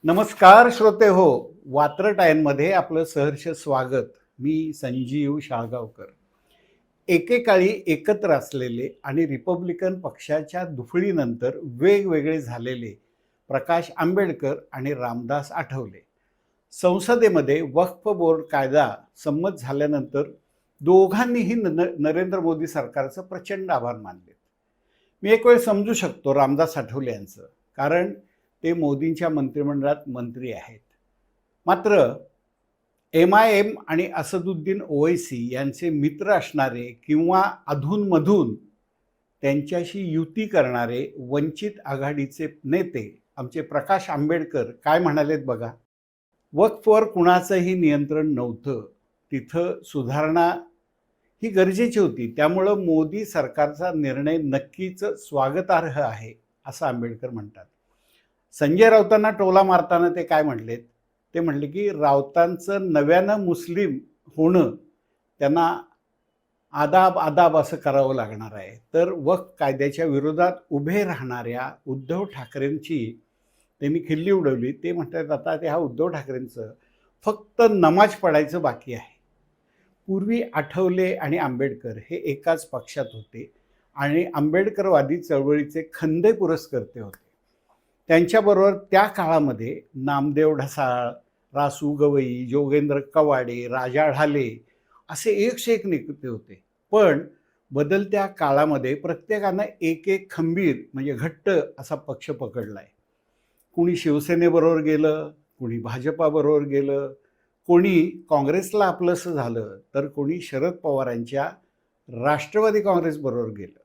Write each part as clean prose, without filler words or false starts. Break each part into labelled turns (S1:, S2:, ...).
S1: नमस्कार श्रोते हो, वात्र टाइममध्ये आपलं सहर्ष स्वागत. मी संजीव शाळगावकर. एकेकाळी एकत्र असलेले आणि रिपब्लिकन पक्षाच्या दुफळीनंतर वेगवेगळे झालेले प्रकाश आंबेडकर आणि रामदास आठवले संसदेमध्ये वक्फ बोर्ड कायदा संमत झाल्यानंतर दोघांनीही नरेंद्र मोदी सरकारचं प्रचंड आभार मानले. मी एक वेळ समजू शकतो रामदास आठवले यांचं, कारण ते मोदींच्या मंत्रिमंडळात मंत्री आहेत. मात्र MIM आणि असदुद्दीन ओवैसी यांचे मित्र असणारे किंवा अधूनमधून त्यांच्याशी युती करणारे वंचित आघाडीचे नेते आमचे प्रकाश आंबेडकर काय म्हणालेत बघा. वक्फवर कुणाचंही नियंत्रण नव्हतं, तिथं सुधारणा ही गरजेची होती, त्यामुळं मोदी सरकारचा निर्णय नक्कीच स्वागतार्ह आहे असं आंबेडकर म्हणतात. संजय राऊतांना टोला मारताना ते काय म्हटलेत, ते म्हटले की राऊतांचं नव्यानं मुस्लिम होणं त्यांना आदाब आदाब असं करावं लागणार आहे. तर वक्फ कायद्याच्या विरोधात उभे राहणाऱ्या उद्धव ठाकरेंची त्यांनी खिल्ली उडवली. ते म्हणतात आता ह्या उद्धव ठाकरेंचं फक्त नमाज पडायचं बाकी आहे. पूर्वी आठवले आणि आंबेडकर हे एकाच पक्षात होते आणि आंबेडकरवादी चळवळीचे खंदे पुरस्कर्ते होते. त्यांच्याबरोबर त्या काळामध्ये नामदेव ढसाळ, रासू गवई, जोगेंद्र कवाडे, राजा ढाले असे एकशे एक नेते होते. पण बदलत्या काळामध्ये प्रत्येकानं एक एक खंबीर म्हणजे घट्ट असा पक्ष पकडलाय. कुणी शिवसेनेबरोबर गेलं, कुणी भाजपाबरोबर गेलं, कोणी काँग्रेसला आपलंसं झालं, तर कोणी शरद पवारांच्या राष्ट्रवादी काँग्रेसबरोबर गेलं.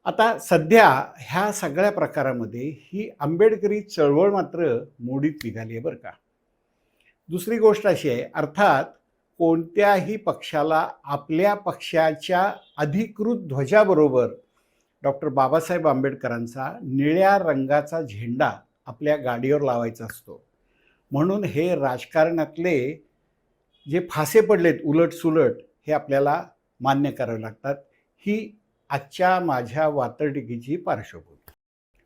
S1: आता सध्या ह्या सगळ्या प्रकारामध्ये ही आंबेडकरी चळवळ मात्र मोडीत निघाली आहे बरं का. दुसरी गोष्ट अशी आहे, अर्थात कोणत्याही पक्षाला आपल्या पक्षाच्या अधिकृत ध्वजाबरोबर डॉक्टर बाबासाहेब आंबेडकरांचा निळ्या रंगाचा झेंडा आपल्या गाडीवर लावायचा असतो. म्हणून हे राजकारणातले जे फासे पडलेत उलटसुलट हे आपल्याला मान्य करावे लागतात. ही आजच्या माझ्या वात्रटिकेची पार्श्वभूमी.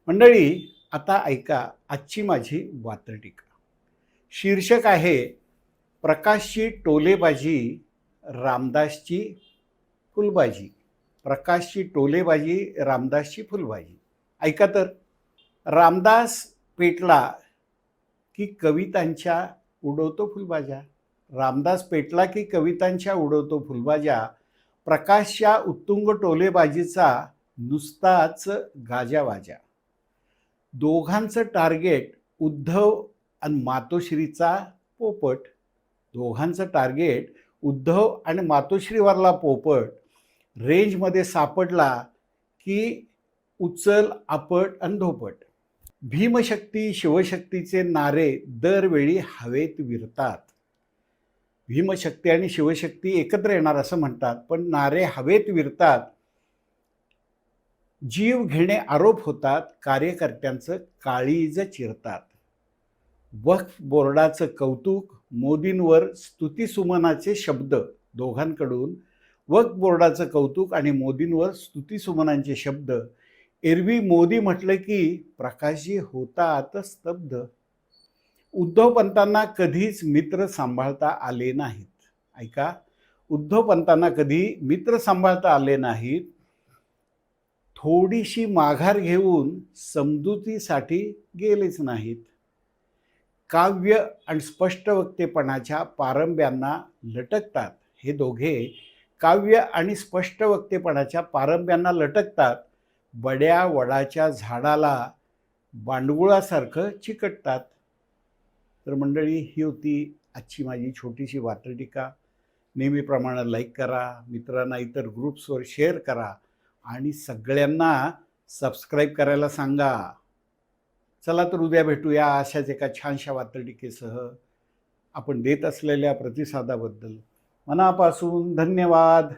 S1: मंडळी, आता ऐका आजची माझी वात्रटिका. शीर्षक आहे प्रकाशची टोलेबाजी, रामदासची फुलबाजी. प्रकाशची टोलेबाजी, रामदासची फुलबाजी. ऐका तर. रामदास पेटला की कवितांच्या उडवतो फुलबाजा. रामदास पेटला की कवितांच्या उडवतो फुलबाजा. प्रकाशच्या उत्तुंग टोलेबाजीचा नुसताच गाजावाजा. दोघांचं टार्गेट उद्धव आणि मातोश्रीचा पोपट. दोघांचं टार्गेट उद्धव आणि मातोश्रीवरला पोपट. रेंजमध्ये सापडला की उचल आपट आणि धोपट. भीमशक्ती शिवशक्तीचे नारे दरवेळी हवेत विरतात. भीमशक्ती आणि शिवशक्ती एकत्र येणार असं म्हणतात, पण नारे हवेत विरतात. जीव घेणे आरोप होतात, कार्यकर्त्यांचं काळीज चिरतात. वक्फ बोर्डाचं कौतुक, मोदींवर स्तुतिसुमनाचे शब्द. दोघांकडून वक्फ बोर्डाचं कौतुक आणि मोदींवर स्तुतिसुमनांचे शब्द. एरवी मोदी म्हटलं की प्रकाशजी होतात स्तब्ध. उद्धव पंतांना कधीच मित्र सांभाळता आले नाहीत. ऐका, उद्धव पंतांना कधी मित्र सांभाळता आले नाहीत. थोडीशी माघार घेऊन समजुतीसाठी गेलेच नाहीत. काव्य आणि स्पष्ट वक्तेपणाच्या पारंब्यांना लटकतात. हे दोघे काव्य आणि स्पष्ट वक्तेपणाच्या पारंब्यांना लटकतात. बड्या वडाच्या झाडाला बांडगुळासारखं चिकटतात. तर मंडळी, ही होती आजची माझी छोटीशी वात्रटिका. नेहमीप्रमाणे लाईक करा, मित्रांना इतर ग्रुप्सवर शेअर करा आणि सगळ्यांना सबस्क्राईब करायला सांगा. चला तर उद्या भेटूया अशाच एका छानशा वात्रटिकेसह. आपण देत असलेल्या प्रतिसादाबद्दल मनापासून धन्यवाद.